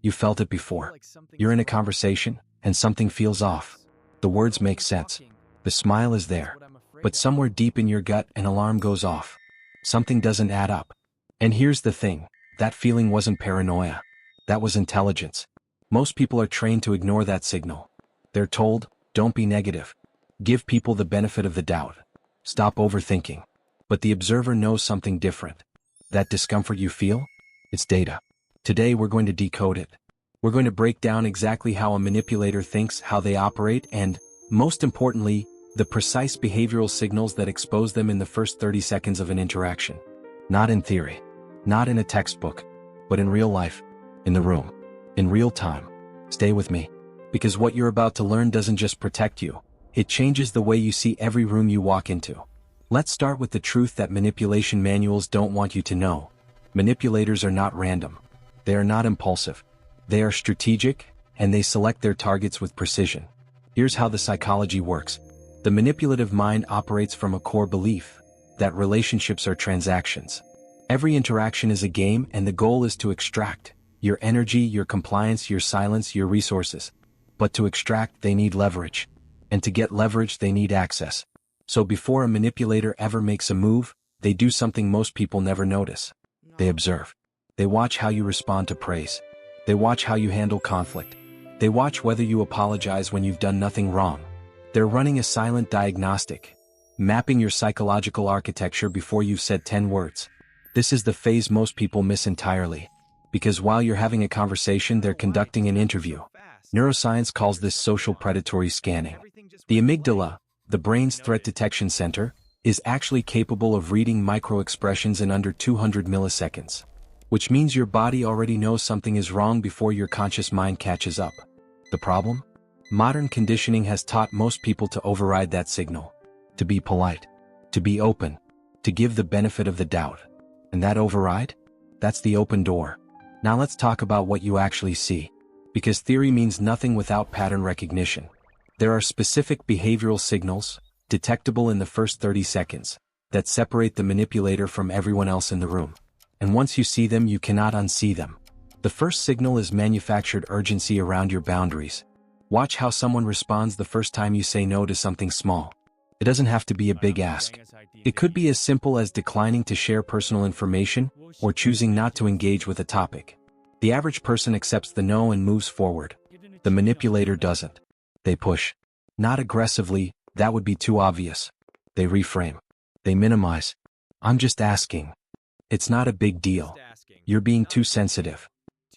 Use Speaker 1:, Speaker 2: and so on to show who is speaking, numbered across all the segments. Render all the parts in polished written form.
Speaker 1: You felt it before. You're in a conversation, and something feels off. The words make sense. The smile is there. But somewhere deep in your gut, an alarm goes off. Something doesn't add up. And here's the thing, that feeling wasn't paranoia. That was intelligence. Most people are trained to ignore that signal. They're told, don't be negative. Give people the benefit of the doubt. Stop overthinking. But the observer knows something different. That discomfort you feel? It's data. Today we're going to decode it. We're going to break down exactly how a manipulator thinks, how they operate, and, most importantly, the precise behavioral signals that expose them in the first 30 seconds of an interaction. Not in theory. Not in a textbook. But in real life. In the room. In real time. Stay with me. Because what you're about to learn doesn't just protect you. It changes the way you see every room you walk into. Let's start with the truth that manipulation manuals don't want you to know. Manipulators are not random. They are not impulsive. They are strategic, and they select their targets with precision. Here's how the psychology works. The manipulative mind operates from a core belief that relationships are transactions. Every interaction is a game, and the goal is to extract your energy, your compliance, your silence, your resources. But to extract, they need leverage. And to get leverage, they need access. So before a manipulator ever makes a move, they do something most people never notice. They observe. They watch how you respond to praise. They watch how you handle conflict. They watch whether you apologize when you've done nothing wrong. They're running a silent diagnostic, mapping your psychological architecture before you've said 10 words. This is the phase most people miss entirely. Because while you're having a conversation, they're conducting an interview. Neuroscience calls this social predatory scanning. The amygdala, the brain's threat detection center, is actually capable of reading micro-expressions in under 200 milliseconds. Which means your body already knows something is wrong before your conscious mind catches up. The problem? Modern conditioning has taught most people to override that signal. To be polite. To be open. To give the benefit of the doubt. And that override? That's the open door. Now let's talk about what you actually see. Because theory means nothing without pattern recognition. There are specific behavioral signals, detectable in the first 30 seconds, that separate the manipulator from everyone else in the room. And once you see them, you cannot unsee them. The first signal is manufactured urgency around your boundaries. Watch how someone responds the first time you say no to something small. It doesn't have to be a big ask. It could be as simple as declining to share personal information or choosing not to engage with a topic. The average person accepts the no and moves forward. The manipulator doesn't. They push. Not aggressively, that would be too obvious. They reframe. They minimize. I'm just asking. It's not a big deal. You're being too sensitive.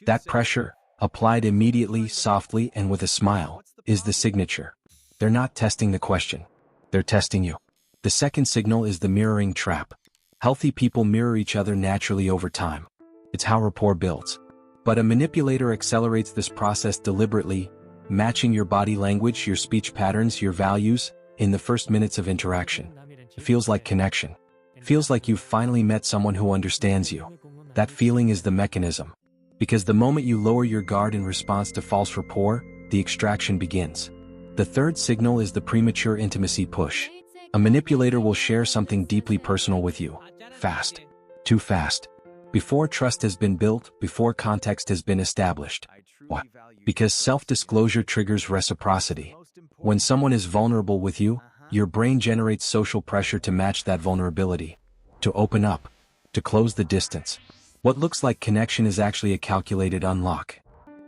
Speaker 1: That pressure, applied immediately, softly, and with a smile, is the signature. They're not testing the question. They're testing you. The second signal is the mirroring trap. Healthy people mirror each other naturally over time. It's how rapport builds. But a manipulator accelerates this process deliberately, matching your body language, your speech patterns, your values, in the first minutes of interaction. It feels like connection. It feels like you've finally met someone who understands you. That feeling is the mechanism. Because the moment you lower your guard in response to false rapport, the extraction begins. The third signal is the premature intimacy push. A manipulator will share something deeply personal with you. Fast. Too fast. Before trust has been built, before context has been established. What? Because self-disclosure triggers reciprocity. When someone is vulnerable with you, your brain generates social pressure to match that vulnerability. To open up. To close the distance. What looks like connection is actually a calculated unlock.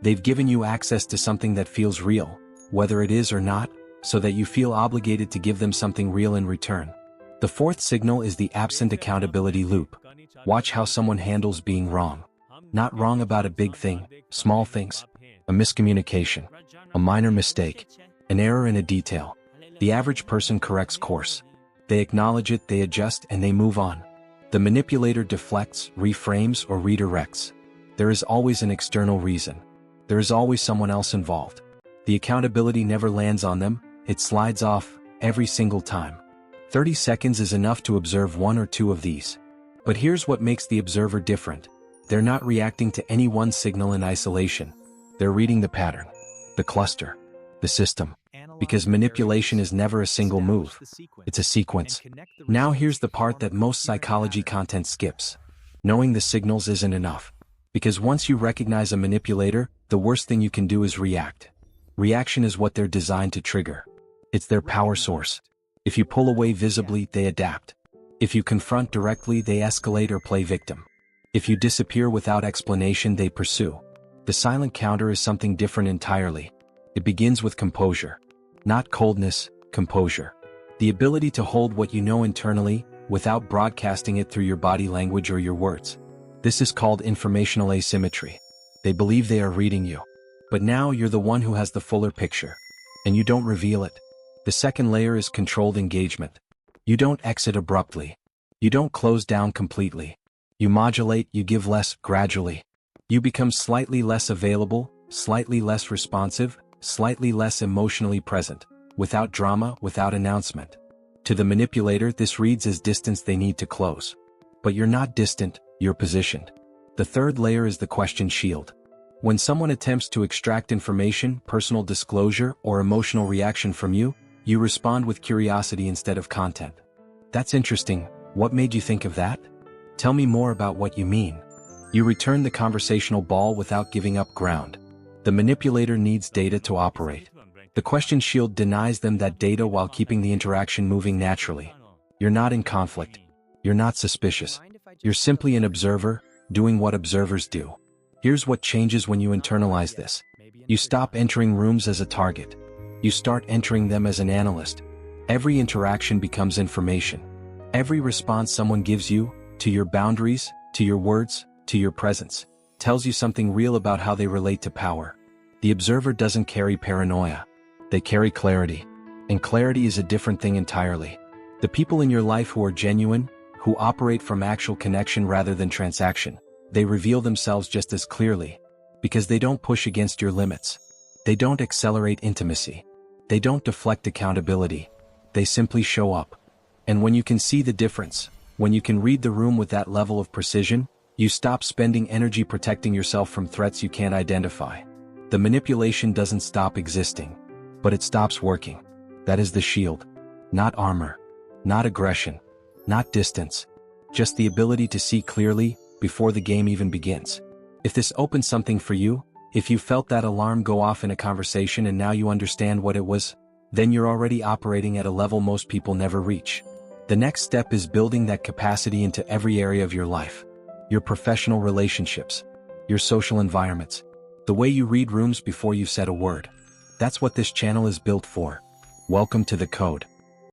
Speaker 1: They've given you access to something that feels real, whether it is or not, so that you feel obligated to give them something real in return. The fourth signal is the absent accountability loop. Watch how someone handles being wrong. Not wrong about a big thing, small things. A miscommunication. A minor mistake. An error in a detail. The average person corrects course. They acknowledge it, they adjust, and they move on. The manipulator deflects, reframes, or redirects. There is always an external reason. There is always someone else involved. The accountability never lands on them, it slides off, every single time. 30 seconds is enough to observe one or two of these. But here's what makes the observer different. They're not reacting to any one signal in isolation. They're reading the pattern, the cluster, the system. Because manipulation is never a single move. It's a sequence. Now here's the part that most psychology content skips. Knowing the signals isn't enough. Because once you recognize a manipulator, the worst thing you can do is react. Reaction is what they're designed to trigger. It's their power source. If you pull away visibly, they adapt. If you confront directly, they escalate or play victim. If you disappear without explanation, they pursue. The silent counter is something different entirely. It begins with composure. Not coldness, composure. The ability to hold what you know internally, without broadcasting it through your body language or your words. This is called informational asymmetry. They believe they are reading you. But now you're the one who has the fuller picture. And you don't reveal it. The second layer is controlled engagement. You don't exit abruptly. You don't close down completely. You modulate, you give less, gradually. You become slightly less available, slightly less responsive, slightly less emotionally present, without drama, without announcement. To the manipulator, this reads as distance they need to close. But you're not distant, you're positioned. The third layer is the question shield. When someone attempts to extract information, personal disclosure, or emotional reaction from you, you respond with curiosity instead of content. That's interesting. What made you think of that? Tell me more about what you mean. You return the conversational ball without giving up ground. The manipulator needs data to operate. The question shield denies them that data while keeping the interaction moving naturally. You're not in conflict. You're not suspicious. You're simply an observer, doing what observers do. Here's what changes when you internalize this. You stop entering rooms as a target. You start entering them as an analyst. Every interaction becomes information. Every response someone gives you, to your boundaries, to your words, to your presence, tells you something real about how they relate to power. The observer doesn't carry paranoia. They carry clarity. And clarity is a different thing entirely. The people in your life who are genuine, who operate from actual connection rather than transaction, they reveal themselves just as clearly. Because they don't push against your limits. They don't accelerate intimacy. They don't deflect accountability. They simply show up. And when you can see the difference, when you can read the room with that level of precision, you stop spending energy protecting yourself from threats you can't identify. The manipulation doesn't stop existing, but it stops working. That is the shield. Not armor. Not aggression. Not distance. Just the ability to see clearly before the game even begins. If this opens something for you, if you felt that alarm go off in a conversation and now you understand what it was, then you're already operating at a level most people never reach. The next step is building that capacity into every area of your life. Your professional relationships. Your social environments. The way you read rooms before you've said a word. That's what this channel is built for. Welcome to the code.